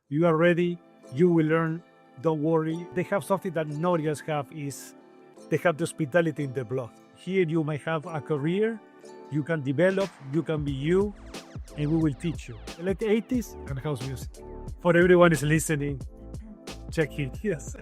You are ready. You will learn. Don't worry. They have something that nobody else have is they have the hospitality in the blood. Here you might have a career. You can develop. You can be you. And we will teach you. I like the 80s and house music. For everyone is listening, check it. Yes.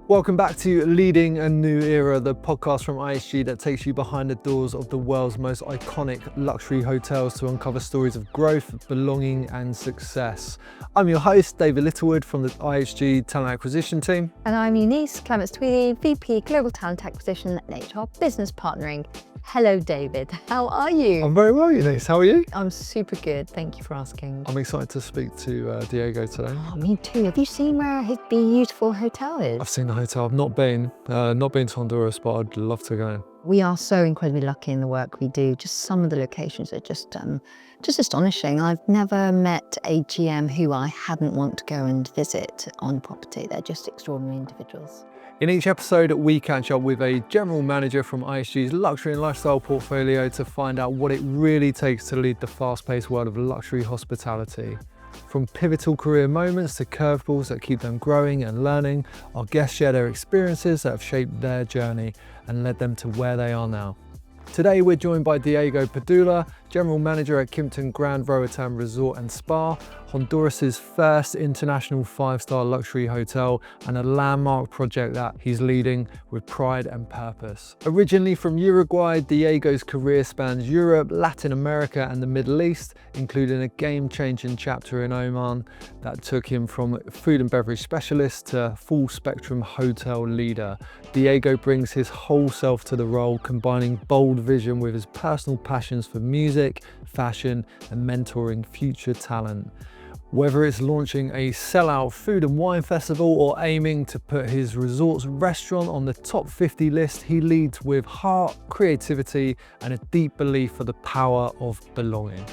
Welcome back to Leading a New Era, the podcast from IHG that takes you behind the doors of the world's most iconic luxury hotels to uncover stories of growth, belonging and success. I'm your host, David Littlewood from the IHG Talent Acquisition team. And I'm Eunice Clements-Tweedy, VP Global Talent Acquisition and HR Business Partnering. Hello, David. How are you? I'm very well, Eunice. How are you? I'm super good. Thank you for asking. I'm excited to speak to Diego today. Oh, me too. Have you seen where his beautiful hotel is? I've seen the hotel. I've not been to Honduras, but I'd love to go. We are so incredibly lucky in the work we do. Just some of the locations are just astonishing. I've never met a GM who I hadn't want to go and visit on property. They're just extraordinary individuals. In each episode, we catch up with a general manager from IHG's luxury and lifestyle portfolio to find out what it really takes to lead the fast-paced world of luxury hospitality. From pivotal career moments to curveballs that keep them growing and learning, our guests share their experiences that have shaped their journey and led them to where they are now. Today, we're joined by Diego Padula, General Manager at Kimpton Grand Roatán Resort and Spa, Honduras' first international 5-star luxury hotel and a landmark project that he's leading with pride and purpose. Originally from Uruguay, Diego's career spans Europe, Latin America and the Middle East, including a game-changing chapter in Oman that took him from food and beverage specialist to full-spectrum hotel leader. Diego brings his whole self to the role, combining bold vision with his personal passions for music, fashion and mentoring future talent. Whether it's launching a sellout food and wine festival or aiming to put his resort's restaurant on the top 50 list, he leads with heart, creativity and a deep belief for the power of belonging.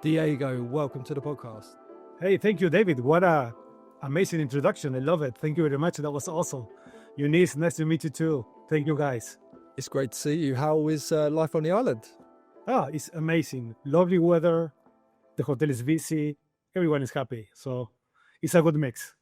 Diego, welcome to the podcast. Hey, thank you, David. What a amazing introduction. I love it. Thank you very much. That was awesome. Eunice, nice to meet you too. Thank you, guys. It's great to see you. How is life on the island? It's amazing. Lovely weather. The hotel is busy. Everyone is happy. So it's a good mix.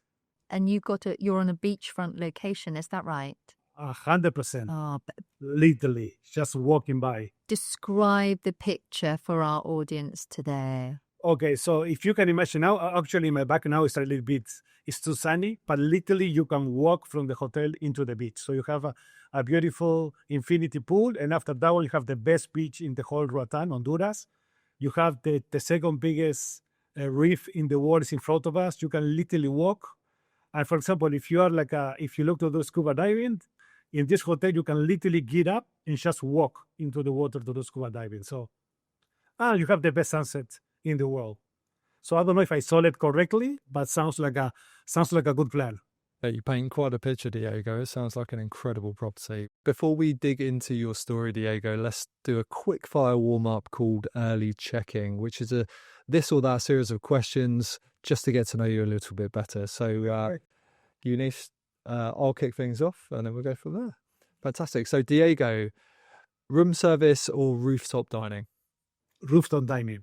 And you're on a beachfront location, is that right? 100%. Oh, Literally, just walking by. describe the picture for our audience today. Okay, so if you can imagine now, actually my back now is a little bit, it's too sunny, but literally you can walk from the hotel into the beach. So you have a beautiful infinity pool. And after that one, you have the best beach in the whole Roatán, Honduras. You have the second biggest reef in the world is in front of us. You can literally walk. And for example, if you look to do scuba diving, in this hotel, you can literally get up and just walk into the water to do scuba diving. So, you have the best sunset in the world. So I don't know if I saw it correctly, but sounds like a good plan. Yeah, you paint quite a picture, Diego. It sounds like an incredible property. Before we dig into your story, Diego, let's do a quick fire warm-up called early checking, which is a this or that series of questions just to get to know you a little bit better. So, Eunice, I'll kick things off and then we'll go from there. Fantastic. So, Diego, room service or rooftop dining? Rooftop dining.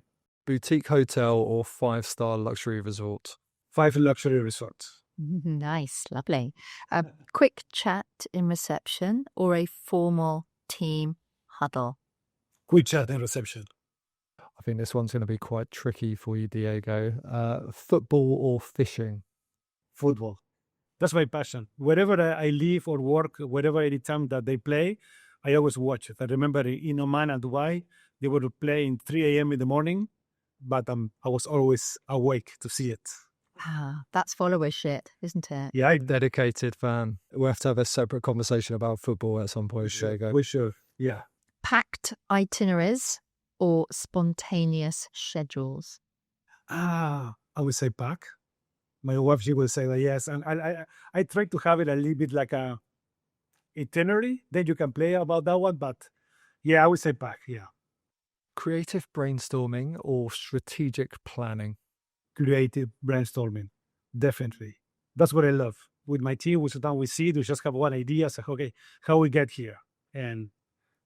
Boutique hotel or 5-star luxury resort? 5 luxury resorts. Nice, lovely. A quick chat in reception or a formal team huddle? Quick chat and reception. I think this one's going to be quite tricky for you, Diego. Football or fishing? Football. That's my passion. Wherever I live or work, wherever any time that they play, I always watch it. I remember in Oman and Dubai, they would play in 3 a.m. in the morning, but I was always awake to see it. That's followership, isn't it? Yeah, I'm a dedicated fan. We'll have to have a separate conversation about football at some point, Diego. We should, yeah. Packed itineraries or spontaneous schedules? I would say pack. My wife, she will say that yes. And I try to have it a little bit like a itinerary. Then you can play about that one. But yeah, I would say pack, yeah. Creative brainstorming or strategic planning? Creative brainstorming, definitely. That's what I love. With my team, we sit down, we see, we just have one idea. So, okay, how we get here? And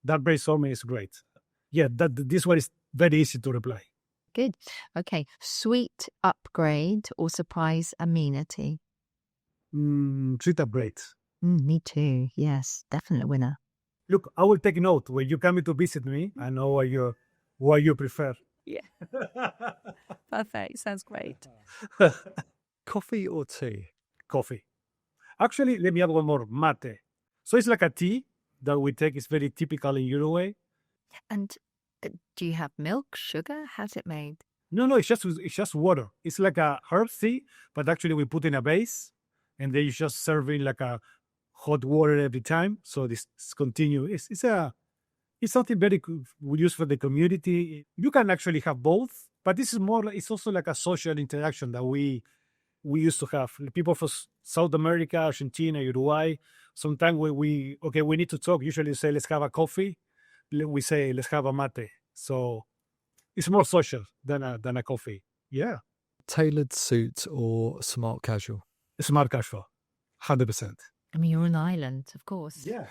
that brainstorming is great. Yeah, this one is very easy to reply. Good. Okay. Sweet upgrade or surprise amenity? Sweet upgrade. Me too. Yes, definite winner. Look, I will take note when you come to visit me. I know what you prefer. Yeah. Perfect. Sounds great. Coffee or tea? Coffee. Actually, let me add one more, mate. So it's like a tea that we take. It's very typical in Uruguay. And do you have milk, sugar? How's it made? No, it's just water. It's like a herb tea, but actually we put in a base, and then you just serving like a hot water every time. So this continue. It's something very we use for the community. You can actually have both, but this is more. It's also like a social interaction that we used to have. People from South America, Argentina, Uruguay. Sometimes we need to talk. Usually say let's have a coffee. We say let's have a mate. So it's more social than a coffee. Yeah. Tailored suit or smart casual? Smart casual, 100%. I mean, you're on an island, of course. Yeah.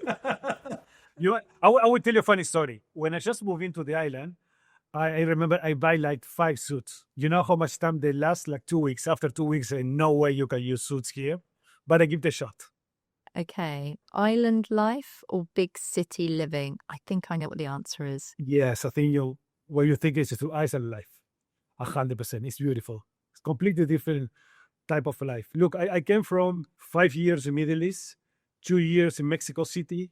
I will tell you a funny story. When I just moved into the island, I remember I buy like 5 suits. You know how much time they last? Like 2 weeks. After 2 weeks, no way you can use suits here. But I give it a shot. Okay. Island life or big city living? I think I know what the answer is. Yes, I think what you think is to island life. 100%. It's beautiful. It's completely different type of life. Look, I came from 5 years in Middle East, 2 years in Mexico City.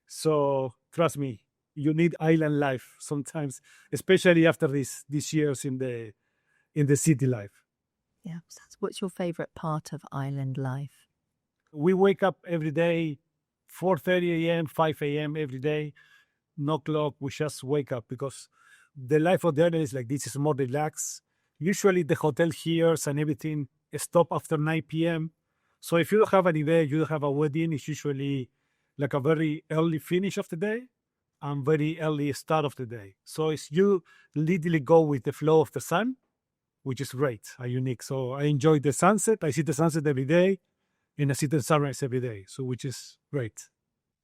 So trust me, you need island life sometimes, especially after these years in the city life. Yeah. What's your favorite part of island life? We wake up every day, 4:30 a.m., 5 a.m. every day. No clock. We just wake up because the life of the island is like this. It's more relaxed. Usually the hotel here and everything stop after 9 p.m. So if you don't have an event, you don't have a wedding, it's usually like a very early finish of the day and very early start of the day. So it's you literally go with the flow of the sun, which is great and unique. So I enjoy the sunset. I see the sunset every day and I see the sunrise every day. So which is great.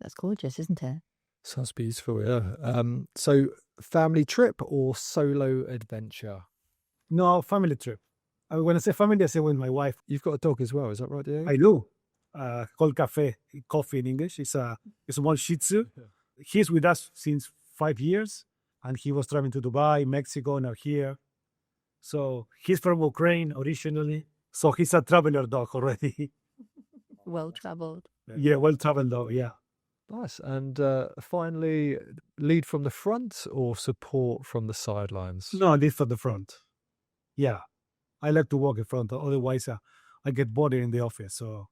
That's gorgeous, isn't it? Sounds beautiful, yeah. So family trip or solo adventure? No, family trip. When I say family, I say with my wife. You've got a dog as well, is that right, Diego? I do. Called coffee in English. It's a small Shih Tzu. Yeah. He's with us since 5 years, and he was traveling to Dubai, Mexico, now here. So he's from Ukraine originally. So he's a traveler dog already. Well traveled. Yeah, well-traveled dog, yeah. Nice. And finally, lead from the front or support from the sidelines? No, lead for the front. Yeah, I like to walk in front. Otherwise, I get bored in the office. So,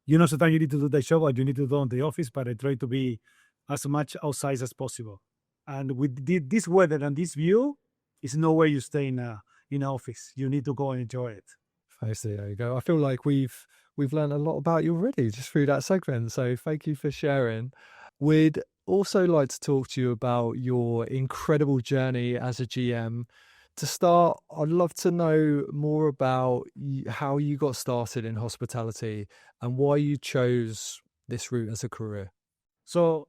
sometimes you need to do the show or you need to do in the office, but I try to be as much outside as possible. And with this weather and this view, it's no way you stay in an office. You need to go and enjoy it. Thanks, there you go. I feel like we've learned a lot about you already just through that segment. So thank you for sharing. We'd also like to talk to you about your incredible journey as a GM. To start, I'd love to know more about how you got started in hospitality and why you chose this route as a career. So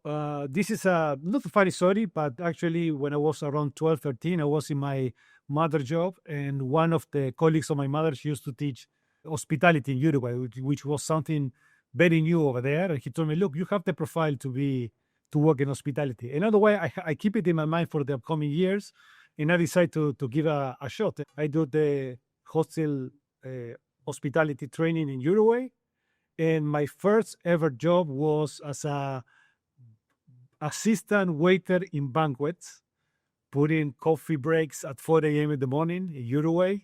this is not a funny story, but actually when I was around 12, 13, I was in my mother's job, and one of the colleagues of my mother's used to teach hospitality in Uruguay, which was something very new over there. And he told me, look, you have the profile to work in hospitality. Another way, I keep it in my mind for the upcoming years, and I decided to give a shot. I do the hostel hospitality training in Uruguay, and my first ever job was as a assistant waiter in banquets, putting coffee breaks at 4 a.m. in the morning in Uruguay.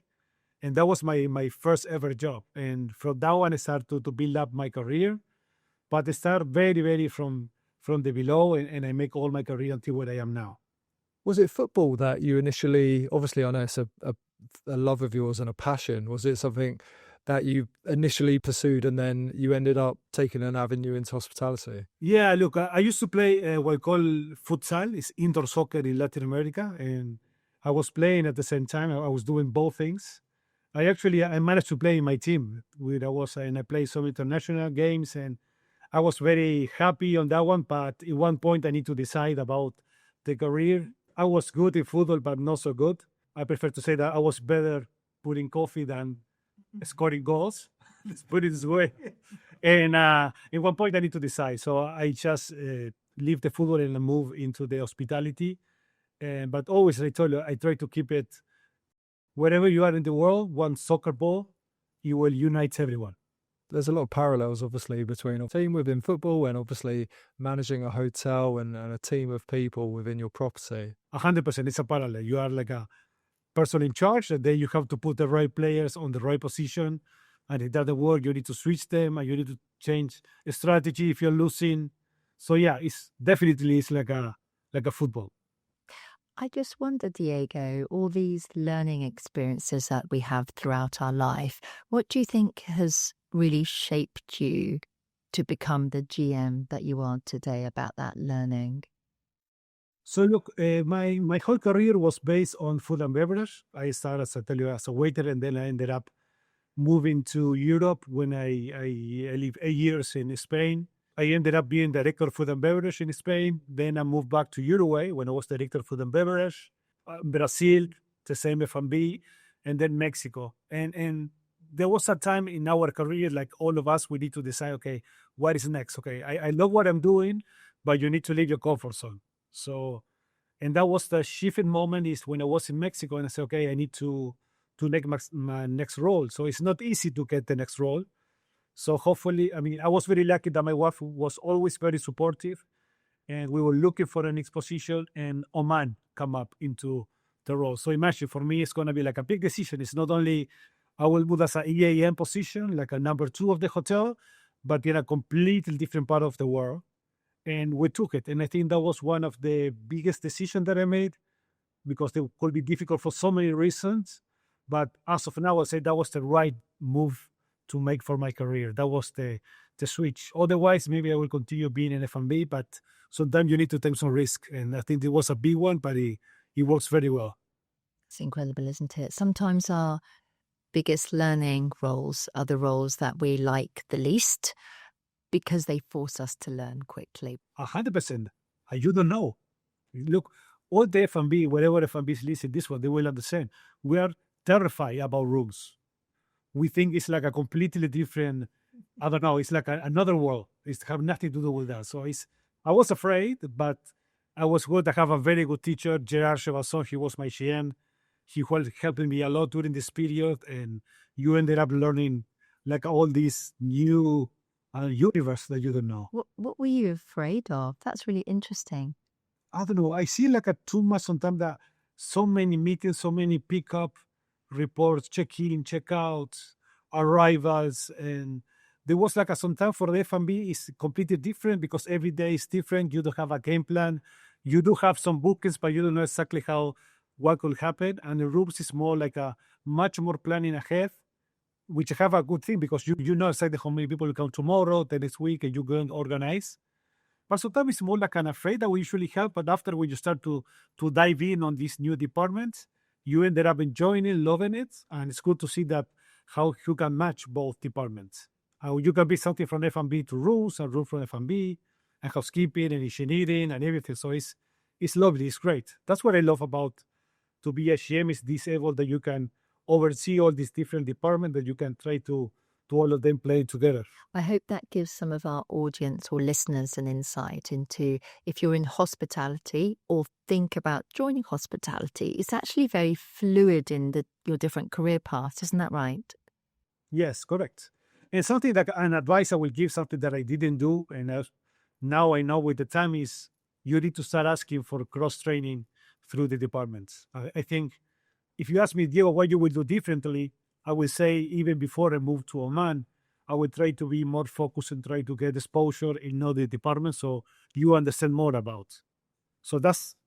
And that was my first ever job. And from that one, I started to build up my career. But I start very, very from the below, and I make all my career until where I am now. Was it football that you initially, obviously I know it's a love of yours and a passion, was it something that you initially pursued and then you ended up taking an avenue into hospitality? Yeah, look, I used to play what I call futsal. It's indoor soccer in Latin America. And I was playing at the same time. I was doing both things. I managed to play in my team. And I played some international games, and I was very happy on that one, but at one point I need to decide about the career. I was good in football, but not so good. I prefer to say that I was better putting coffee than scoring goals. Let's put it this way. And at one point I need to decide. So I just leave the football and move into the hospitality. But always, I told you, I try to keep it wherever you are in the world, one soccer ball, you will unite everyone. There's a lot of parallels, obviously, between a team within football and obviously managing a hotel and a team of people within your property. 100%, it's a parallel. You are like a person in charge, and then you have to put the right players on the right position. And if it doesn't work, you need to switch them and you need to change a strategy if you're losing. So yeah, it's definitely like a football. I just wonder, Diego, all these learning experiences that we have throughout our life, what do you think has really shaped you to become the GM that you are today about that learning? So look, my whole career was based on food and beverage. I started, as I tell you, as a waiter, and then I ended up moving to Europe when I lived 8 years in Spain. I ended up being director of food and beverage in Spain. Then I moved back to Uruguay when I was director of food and beverage. Brazil, the same F&B, and then Mexico. And there was a time in our career, like all of us, we need to decide, okay, what is next? Okay, I love what I'm doing, but you need to leave your comfort zone. So, and that was the shifting moment is when I was in Mexico and I said, okay, I need to make my next role. So it's not easy to get the next role. So hopefully, I mean, I was very lucky that my wife was always very supportive, and we were looking for a next position, and Oman come up into the role. So imagine, for me, it's going to be like a big decision. It's not only I will move as an EAM position, like a number 2 of the hotel, but in a completely different part of the world. And we took it. And I think that was one of the biggest decisions that I made, because it could be difficult for so many reasons. But as of now, I say that was the right move to make for my career. That was the switch. Otherwise, maybe I will continue being in F&B, but sometimes you need to take some risk. And I think it was a big one, but it works very well. It's incredible, isn't it? Sometimes our biggest learning roles are the roles that we like the least because they force us to learn quickly. 100%. You don't know. Look, all the F&B, wherever F&B is listed, this one, they will understand. We are terrified about rooms. We think it's like a completely different, I don't know, it's like another world. It have nothing to do with that. So I was afraid, but I was good. I have a very good teacher, Gerard Chevasson. He was my GM. He was helping me a lot during this period. And you ended up learning like all these new universe that you don't know. What were you afraid of? That's really interesting. I don't know. I see like too much sometimes that so many meetings, so many pickup reports, check-in, check-out, arrivals, and there was like sometimes for the F&B is completely different because every day is different. You don't have a game plan. You do have some bookings, but you don't know exactly what could happen. And the rooms is more like a much more planning ahead, which I have a good thing because you know exactly how many people will come tomorrow, the next week, and you go and organize. But sometimes it's more like an afraid that we usually help. But after when you start to dive in on these new departments, you ended up enjoying it, loving it, and it's good to see that how you can match both departments. How you can be something from F&B to rooms, and room from F&B, and housekeeping and engineering and everything. So it's lovely, it's great. That's what I love about to be a GM is this able that you can oversee all these different departments that you can try to all of them play together. I hope that gives some of our audience or listeners an insight into if you're in hospitality or think about joining hospitality, it's actually very fluid in your different career paths. Isn't that right? Yes, correct. And something that an advice I will give, something that I didn't do, and now I know with the time is you need to start asking for cross-training through the departments. I think if you ask me, Diego, what you will do differently, I would say even before I moved to Oman, I would try to be more focused and try to get exposure in other departments so you understand more about. So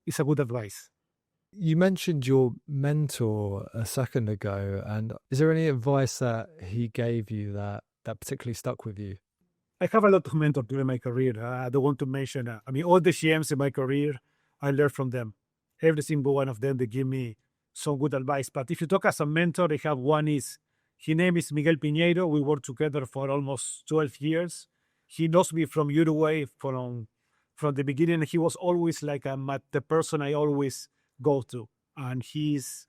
it's a good advice. You mentioned your mentor a second ago, and is there any advice that he gave you that particularly stuck with you? I have a lot of mentors during my career. I don't want to mention, all the GMs in my career, I learned from them. Every single one of them, they give me some good advice. But if you talk as a mentor, I have one his name is Miguel Piñeiro. We worked together for almost 12 years. he knows me from Uruguay from the beginning. He was always like the person I always go to, and he's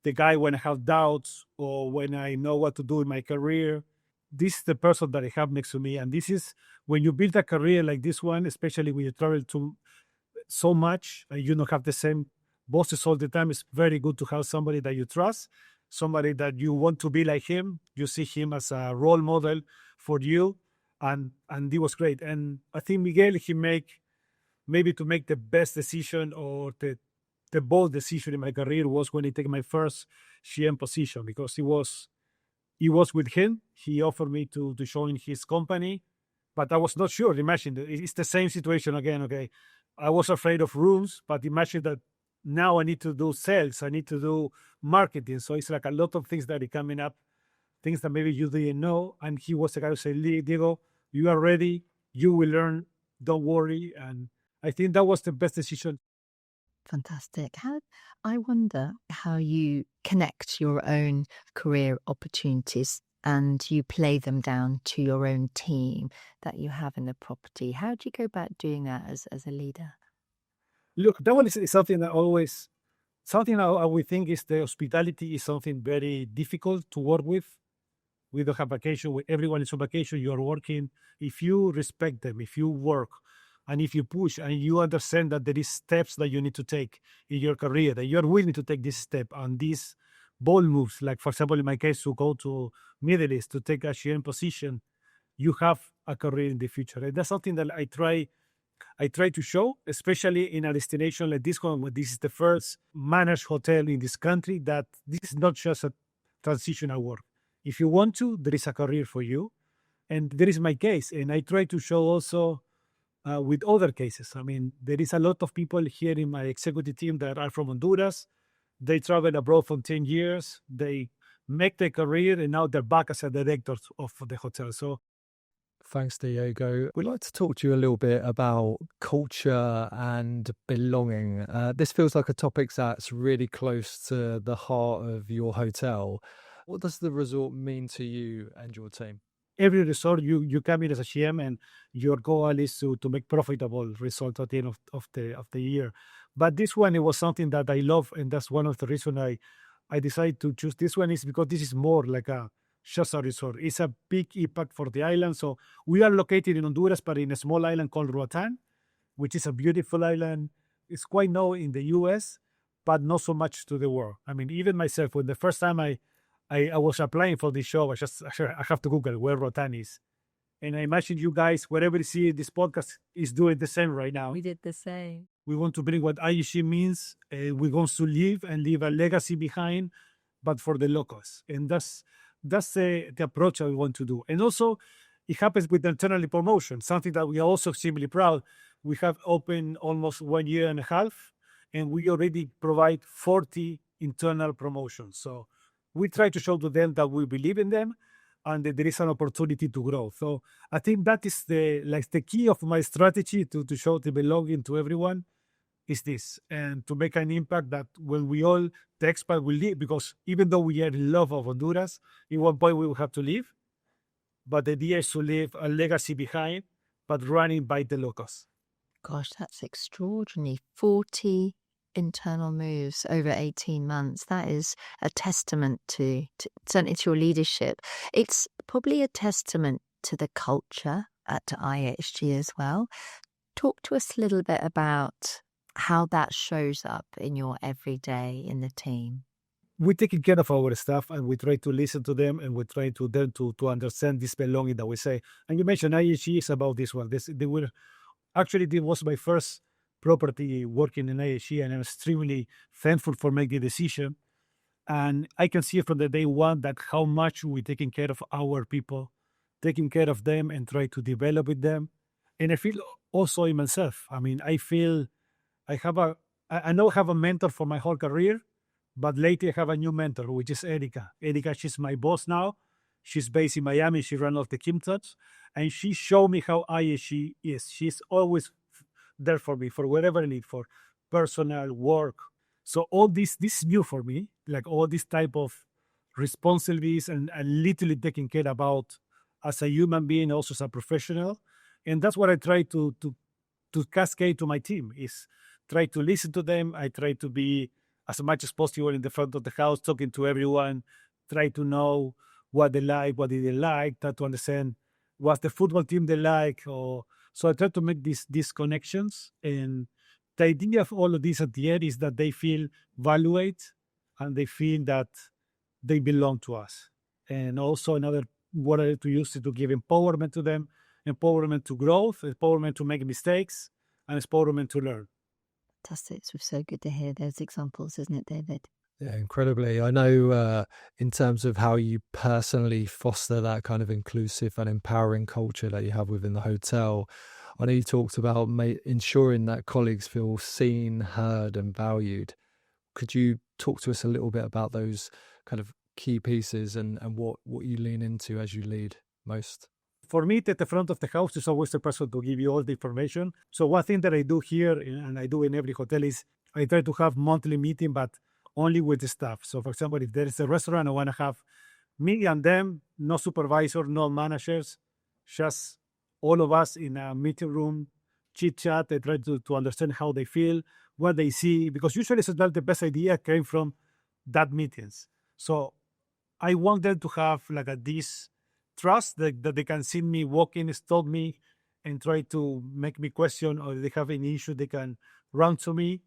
the guy when I have doubts or when I know what to do in my career. This is the person that I have next to me, and this is when you build a career like this one, especially when you travel to so much, and you don't have the same bosses all the time. It's very good to have somebody that you trust, somebody that you want to be like him. You see him as a role model for you, and it was great. And I think Miguel, he maybe to make the best decision or the bold decision in my career was when I take my first GM position, because it was with him. He offered me to join his company, but I was not sure. Imagine it's the same situation again. Okay, I was afraid of rooms, but imagine that now I need to do sales, I need to do marketing. So it's like a lot of things that are coming up, things that maybe you didn't know. And he was the guy who said, Diego, you are ready, you will learn, don't worry. And I think that was the best decision. Fantastic. I wonder how you connect your own career opportunities and you play them down to your own team that you have in the property. How do you go about doing that as a leader? Look, that one is something that we think is the hospitality is something very difficult to work with. We don't have vacation. Everyone is on vacation. You are working. If you respect them, if you work, and if you push and you understand that there is steps that you need to take in your career, that you are willing to take this step and these bold moves, like for example, in my case, to go to Middle East to take a GM position, you have a career in the future. And that's something that I try to show, especially in a destination like this one, where this is the first managed hotel in this country, that this is not just a transitional work. If you want to, there is a career for you. And there is my case. And I try to show also with other cases. I mean, there is a lot of people here in my executive team that are from Honduras. They travel abroad for 10 years. They make their career, and now they're back as a director of the hotel. So thanks, Diego. We'd like to talk to you a little bit about culture and belonging. This feels like a topic that's really close to the heart of your hotel. What does the resort mean to you and your team? Every resort, you come in as a GM, and your goal is to make profitable result at the end of the year. But this one, it was something that I love, and that's one of the reasons I decided to choose this one, is because this is more like just a resort. It's a big impact for the island. So we are located in Honduras, but in a small island called Roatán, which is a beautiful island. It's quite known in the US, but not so much to the world. I mean, even myself, when the first time I was applying for this show, I have to Google where Roatán is. And I imagine you guys, wherever you see this podcast, is doing the same right now. We did the same. We want to bring what IEG means. We're going to live and leave a legacy behind, but for the locals. And that's the approach that we want to do. And also, it happens with internal promotion, something that we are also extremely proud. We have opened almost 1 year and a half, and we already provide 40 internal promotions. So we try to show to them that we believe in them and that there is an opportunity to grow. So I think that is the key of my strategy to show the belonging to everyone is this, and to make an impact that when we all, the expat will leave, because even though we are in love of Honduras, at one point we will have to leave. But the idea is to leave a legacy behind, but running by the locals. Gosh, that's extraordinary. 40 internal moves over 18 months. That is a testament to certainly to your leadership. It's probably a testament to the culture at IHG as well. Talk to us a little bit about how that shows up in your everyday in the team. We're taking care of our staff, and we try to listen to them, and we try to them to understand this belonging that we say. And you mentioned IHG is about this one. This was my first property working in IHG, and I'm extremely thankful for making the decision. And I can see from the day one that how much we're taking care of our people, taking care of them and try to develop with them. And I feel also in myself. I mean, I feel I know I have a mentor for my whole career, but lately I have a new mentor, which is Erica. Erica, she's my boss now. She's based in Miami. She runs off the Kimpton, and she showed me how IHG is. She's always there for me, for whatever I need, for personal work. So all this is new for me, like all this type of responsibilities and literally taking care about as a human being, also as a professional. And that's what I try to cascade to my team, is try to listen to them. I try to be as much as possible in the front of the house, talking to everyone, try to know what they like, what they like, try to understand what's the football team they like. Or so I try to make these connections. And the idea of all of this at the end is that they feel valued and they feel that they belong to us. And also another word I like to use is to give empowerment to them, empowerment to growth, empowerment to make mistakes, and empowerment to learn. Fantastic. It's so good to hear those examples, isn't it, David? Yeah, incredibly. I know in terms of how you personally foster that kind of inclusive and empowering culture that you have within the hotel, I know you talked about ensuring that colleagues feel seen, heard, and valued. Could you talk to us a little bit about those kind of key pieces and what you lean into as you lead most? For me, at the front of the house is always the person to give you all the information. So one thing that I do here, and I do in every hotel, is I try to have monthly meeting, but only with the staff. So for example, if there is a restaurant, I want to have me and them, no supervisor, no managers, just all of us in a meeting room, chit chat. I try to understand how they feel, what they see, because usually sometimes the best idea came from that meetings. So I want them to have like this trust that they can see me walking, stop me, and try to make me question, or if they have any issue, they can run to me.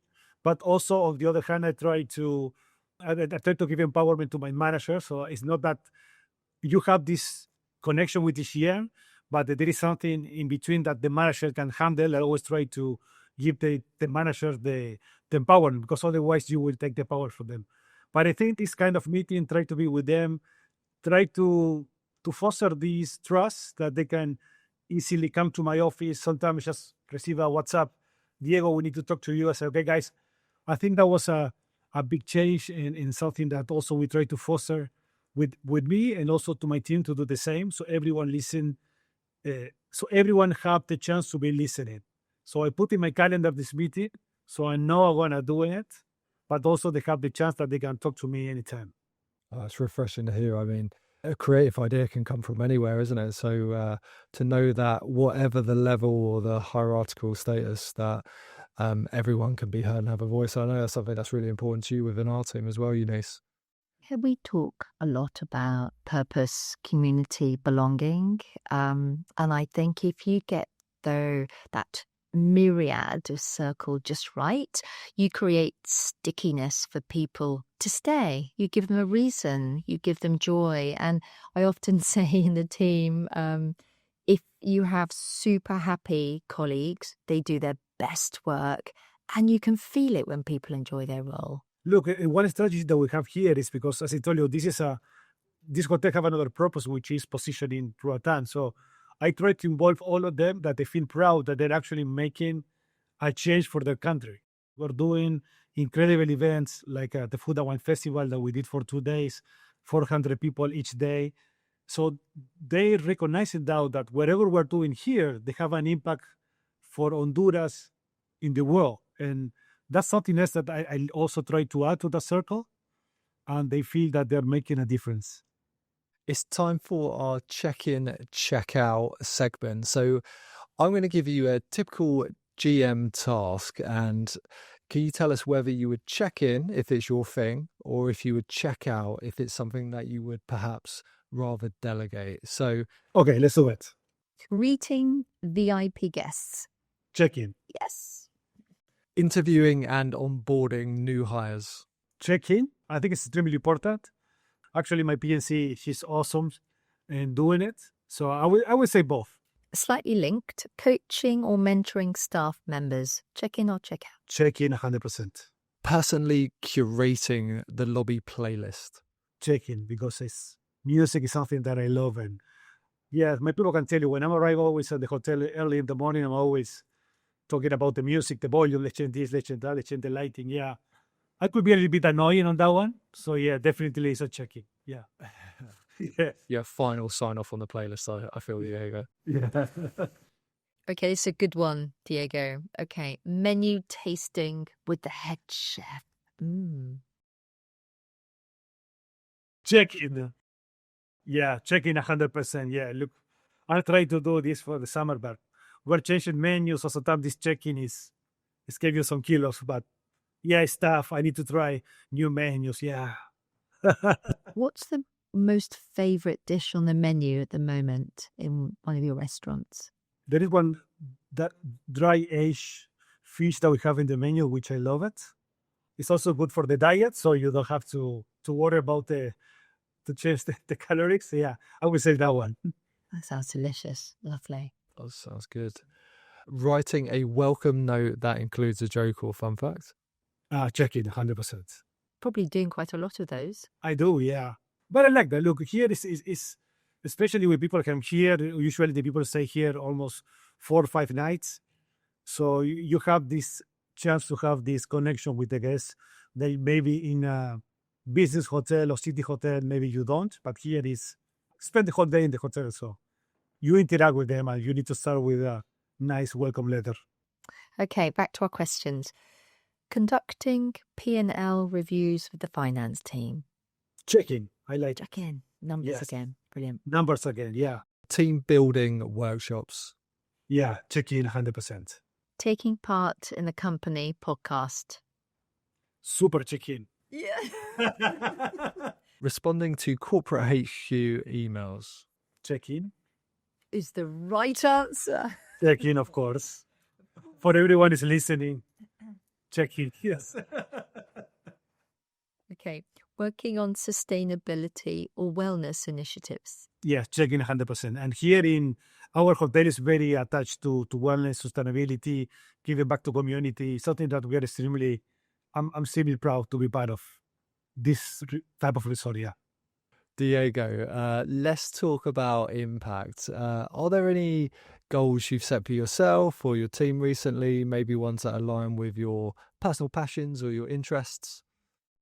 But also, on the other hand, I try to give empowerment to my manager. So it's not that you have this connection with the GM, but there is something in between that the manager can handle. I always try to give the manager the empowerment, because otherwise you will take the power from them. But I think this kind of meeting, try to be with them, try to foster this trust that they can easily come to my office. Sometimes just receive a WhatsApp, Diego, we need to talk to you. I say, okay, guys, I think that was a big change in something that also we try to foster with me and also to my team to do the same. So everyone listen, so everyone have the chance to be listening. So I put in my calendar this meeting, so I know I'm gonna do it, but also they have the chance that they can talk to me anytime. Oh, it's refreshing to hear. I mean, a creative idea can come from anywhere, isn't it? So to know that whatever the level or the hierarchical status, that everyone can be heard and have a voice. I know that's something that's really important to you within our team as well, Eunice. Here we talk a lot about purpose, community, belonging. And I think if you get that myriad of circle just right, you create stickiness for people to stay. You give them a reason, you give them joy. And I often say in the team, if you have super happy colleagues, they do their best work, and you can feel it when people enjoy their role. Look, one strategy that we have here is because, as I told you, this hotel have another purpose, which is positioning Roatán. So I try to involve all of them, that they feel proud that they're actually making a change for their country. We're doing incredible events like the Food and Wine Festival that we did for 2 days, 400 people each day. So they recognize it now that whatever we're doing here, they have an impact for Honduras in the world. And that's something else that I also try to add to the circle, and they feel that they're making a difference. It's time for our check-in, check-out segment. So I'm going to give you a typical GM task, and can you tell us whether you would check in if it's your thing, or if you would check out if it's something that you would perhaps rather delegate? So, okay, let's do it. Greeting VIP guests. Check in. Yes. Interviewing and onboarding new hires. Check in. I think it's extremely important. Actually, my PNC, she's awesome in doing it. So I would say both. Slightly linked, coaching or mentoring staff members. Check in or check out. Check in 100%. Personally curating the lobby playlist. Check in, because music is something that I love. And yeah, my people can tell you, when I'm arriving always at the hotel early in the morning, I'm always talking about the music, the volume, let's change this, let's change that, let's change the lighting. Yeah. I could be a little bit annoying on that one. So yeah, definitely it's a check-in. Yeah. Yeah, final sign off on the playlist. I feel Diego. Yeah. Okay, this is a good one, Diego. Okay, menu tasting with the head chef. Check-in. Yeah, check-in 100%. Yeah, look, I try to do this for the summer, but we're changing menus. So sometimes this check-in is gave you some kilos, but yeah, it's tough. I need to try new menus. Yeah. What's the most favorite dish on the menu at the moment in one of your restaurants? There is one that dry aged fish that we have in the menu, which I love it. It's also good for the diet, so you don't have to worry about to change the calories. Yeah, I would say that one. That sounds delicious. Lovely. That sounds good. Writing a welcome note that includes a joke or fun fact. Check in 100%. Probably doing quite a lot of those. I do, yeah. But I like that. Look, here is especially when people come here, usually the people stay here almost 4 or 5 nights. So you have this chance to have this connection with the guests. They maybe in a business hotel or city hotel, maybe you don't. But here is spend the whole day in the hotel. So you interact with them and you need to start with a nice welcome letter. Okay, back to our questions. Conducting P&L reviews with the finance team. Check-in. I like Check in. Numbers Yes. again. Brilliant. numbers again. Yeah. Team building workshops. Yeah. Check-in 100%. Taking part in the company podcast. Super check-in. Yeah. Responding to corporate HQ emails. Check-in. Is the right answer. Check-in, of course. For everyone who's listening, check-in. Yes. Okay. Working on sustainability or wellness initiatives. Yeah, check-in 100%. And here in our hotel is very attached to wellness, sustainability, giving back to community, something that we are extremely, I'm extremely proud to be part of this type of resort, yeah. Diego, let's talk about impact. Are there any goals you've set for yourself or your team recently, maybe ones that align with your personal passions or your interests?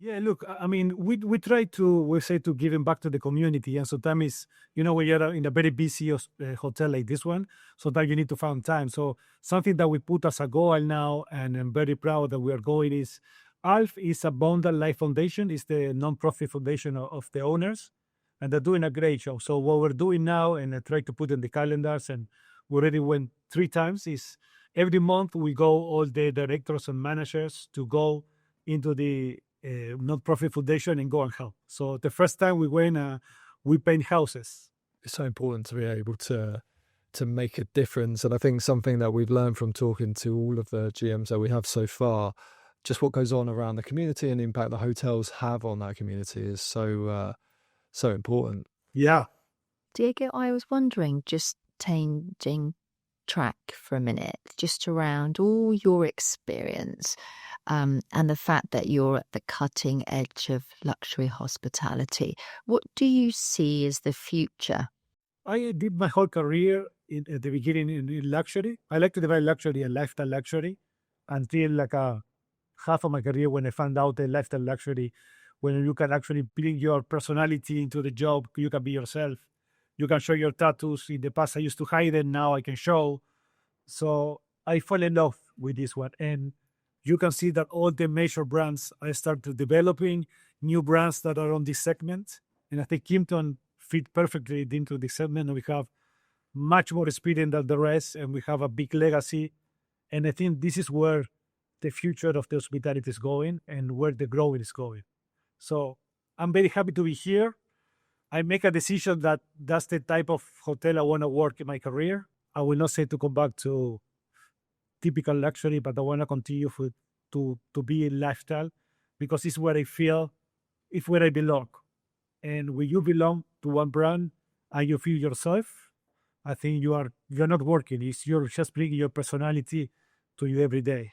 Yeah, look, I mean, we try to, we say to giving back to the community. And sometimes, when you're in a very busy hotel like this one, sometimes you need to find time. So something that we put as a goal now, and I'm very proud that we are going is, ALF is Abundant Life Foundation, is the non-profit foundation of the owners, and they're doing a great job. So what we're doing now, and I try to put in the calendars, and we already went 3 times, is every month we go, all the directors and managers, to go into the non-profit foundation and go and help. So the first time we went, we paint houses. It's so important to be able to make a difference. And I think something that we've learned from talking to all of the GMs that we have so far, just what goes on around the community and the impact the hotels have on that community is so important. Yeah. Diego, I was wondering, just changing track for a minute, just around all your experience and the fact that you're at the cutting edge of luxury hospitality. What do you see as the future? I did my whole career at the beginning in luxury. I like to divide luxury and lifestyle luxury until like half of my career when I found out that lifestyle luxury, when you can actually bring your personality into the job, you can be yourself. You can show your tattoos. In the past, I used to hide them. Now I can show. So I fell in love with this one. And you can see that all the major brands, I started developing new brands that are on this segment. And I think Kimpton fit perfectly into this segment. And we have much more experience than the rest. And we have a big legacy. And I think this is where the future of the hospitality is going and where the growth is going. So I'm very happy to be here. I make a decision that that's the type of hotel I want to work in my career. I will not say to come back to typical luxury, but I want to continue to be in lifestyle because it's where I feel, it's where I belong. And when you belong to one brand and you feel yourself, I think you're not working. You're just bringing your personality to you every day.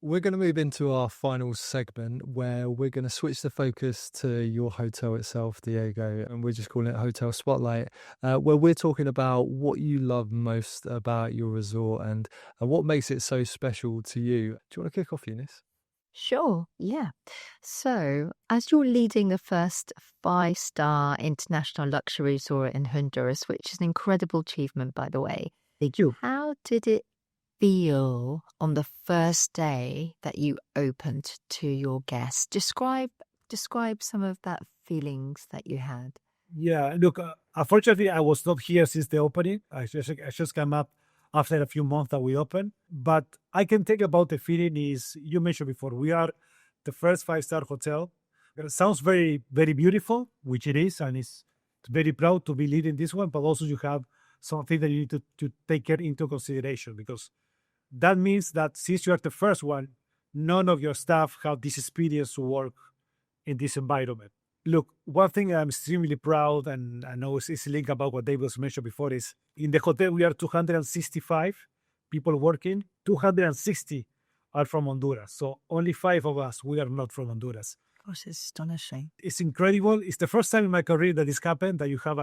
We're going to move into our final segment where we're going to switch the focus to your hotel itself, Diego, and we're just calling it Hotel Spotlight, where we're talking about what you love most about your resort and what makes it so special to you. Do you want to kick off, Eunice? Sure, yeah. So, as you're leading the first 5-star international luxury resort in Honduras, which is an incredible achievement, by the way. Thank you. How did it feel on the first day that you opened to your guests? Describe some of that feelings that you had. Yeah, look, unfortunately, I was not here since the opening. I just came up after a few months that we open. But I can think about the feeling is, you mentioned before, we are the first 5-star hotel. It sounds very, very beautiful, which it is, and it's very proud to be leading this one, but also you have something that you need to take care into consideration, because that means that since you are the first one, none of your staff have this experience to work in this environment. Look, one thing I'm extremely proud, and I know it's linked about what David mentioned before, is in the hotel we are 265 people working. 260 are from Honduras. So only 5 of us, we are not from Honduras. Gosh, it's astonishing. It's incredible. It's the first time in my career that this happened, that you have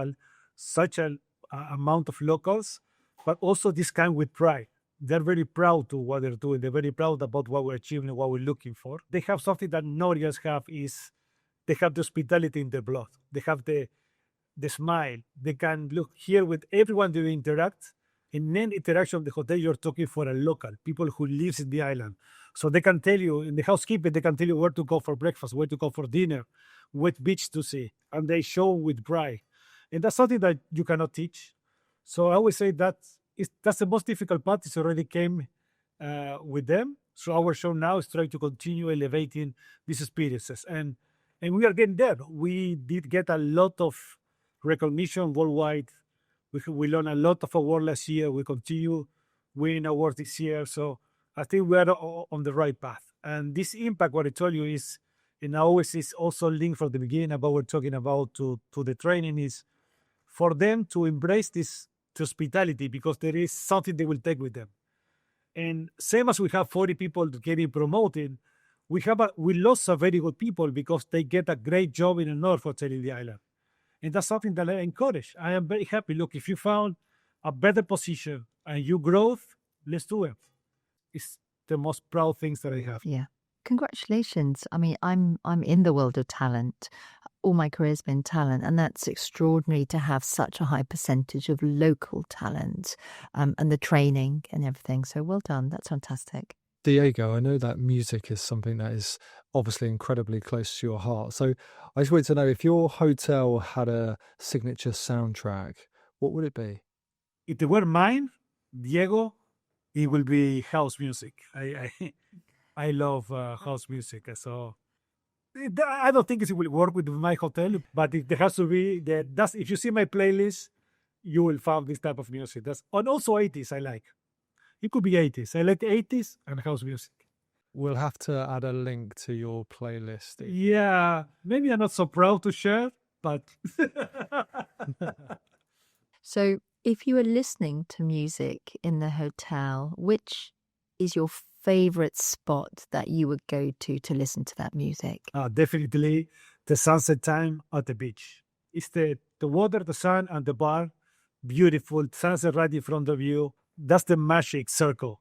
such an amount of locals, but also this kind with pride. They're very proud to what they're doing. They're very proud about what we're achieving and what we're looking for. They have something that nobody else have, is they have the hospitality in their blood. They have the smile. They can look here with everyone they interact. In any interaction of the hotel, you're talking for a local, people who lives in the island. So they can tell you, in the housekeeping, they can tell you where to go for breakfast, where to go for dinner, what beach to see. And they show with pride. And that's something that you cannot teach. So I always say that's the most difficult part. It's already came with them. So our show now is trying to continue elevating these experiences. And we are getting there. We did get a lot of recognition worldwide. We learned a lot of awards last year. We continue winning awards this year. So I think we are on the right path. And this impact, what I told you, is, and always is also linked from the beginning about what we're talking about to the training, is for them to embrace this hospitality, because there is something they will take with them. And same as we have 40 people getting promoted, we lost a very good people because they get a great job in another hotel in the island. And that's something that I encourage. I am very happy. Look, if you found a better position and you growth, let's do it. It's the most proud things that I have. Yeah. Congratulations. I mean, I'm in the world of talent. All my career's been talent, and that's extraordinary to have such a high percentage of local talent, and the training and everything. So well done. That's fantastic. Diego, I know that music is something that is obviously incredibly close to your heart. So I just wanted to know, if your hotel had a signature soundtrack, what would it be? If it were mine, Diego, it will be house music. I love house music. So I don't think it will work with my hotel, but there has to be that. If you see my playlist, you will find this type of music. And also 80s I like. It could be 80s. I like the 80s and house music. We'll have to add a link to your playlist. Yeah, maybe I'm not so proud to share, but... So if you were listening to music in the hotel, which is your favorite spot that you would go to listen to that music? Definitely the sunset time at the beach. It's the water, the sun, and the bar. Beautiful sunset right in front of you. That's the magic circle.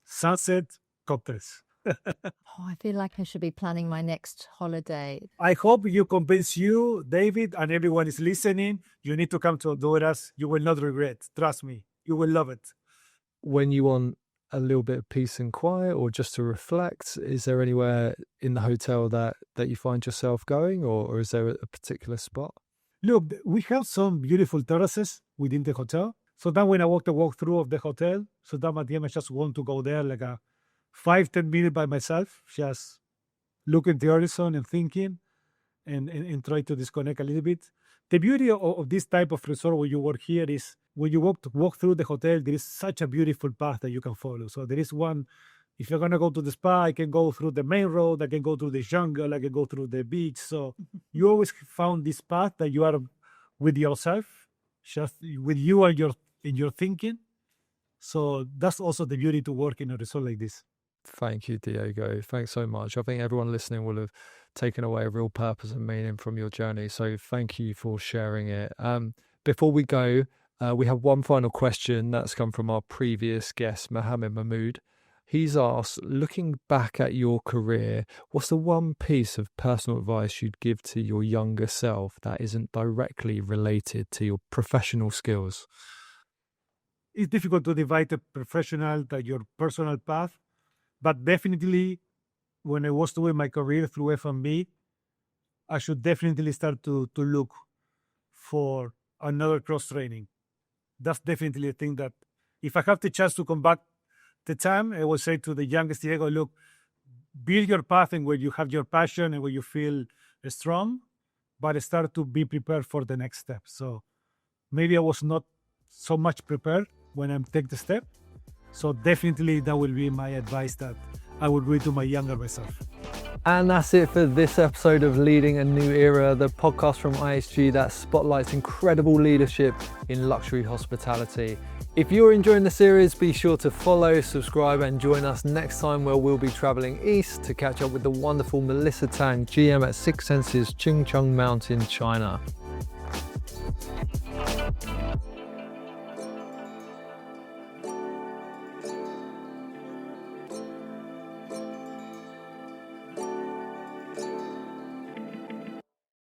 Sunset, cocktails. I feel like I should be planning my next holiday. I hope you convince you, David, and everyone is listening. You need to come to Honduras. You will not regret. Trust me. You will love it. When you want a little bit of peace and quiet, or just to reflect, is there anywhere in the hotel that you find yourself going, or is there a particular spot? Look, we have some beautiful terraces within the hotel. So then when I walk the walkthrough of the hotel, so that at the end I just want to go there like a 5-10 minutes by myself, just looking at the horizon and thinking and try to disconnect a little bit. The beauty of this type of resort where you work here is when you walk through the hotel, there is such a beautiful path that you can follow. So there is one, if you're going to go to the spa, I can go through the main road, I can go through the jungle, I can go through the beach. So you always found this path that you are with yourself, just with you and your thinking. So that's also the beauty to work in a resort like this. Thank you, Diego. Thanks so much. I think everyone listening will have taken away a real purpose and meaning from your journey. So thank you for sharing it. Before we go, we have one final question that's come from our previous guest, Mohammed Mahmood. He's asked, looking back at your career, what's the one piece of personal advice you'd give to your younger self that isn't directly related to your professional skills? It's difficult to divide the professional to your personal path, but definitely when I was doing my career through F&B, I should definitely start to look for another cross training. That's definitely a thing that if I have the chance to come back the time, I will say to the youngest Diego, look, build your path and where you have your passion and where you feel strong, but start to be prepared for the next step. So maybe I was not so much prepared when I take the step. So definitely that will be my advice that I would read to my younger myself. And that's it for this episode of Leading a New Era, the podcast from IHG that spotlights incredible leadership in luxury hospitality. If you're enjoying the series, be sure to follow, subscribe, and join us next time where we'll be traveling east to catch up with the wonderful Melissa Tang, GM at Six Senses Chungcheong Mountain, China.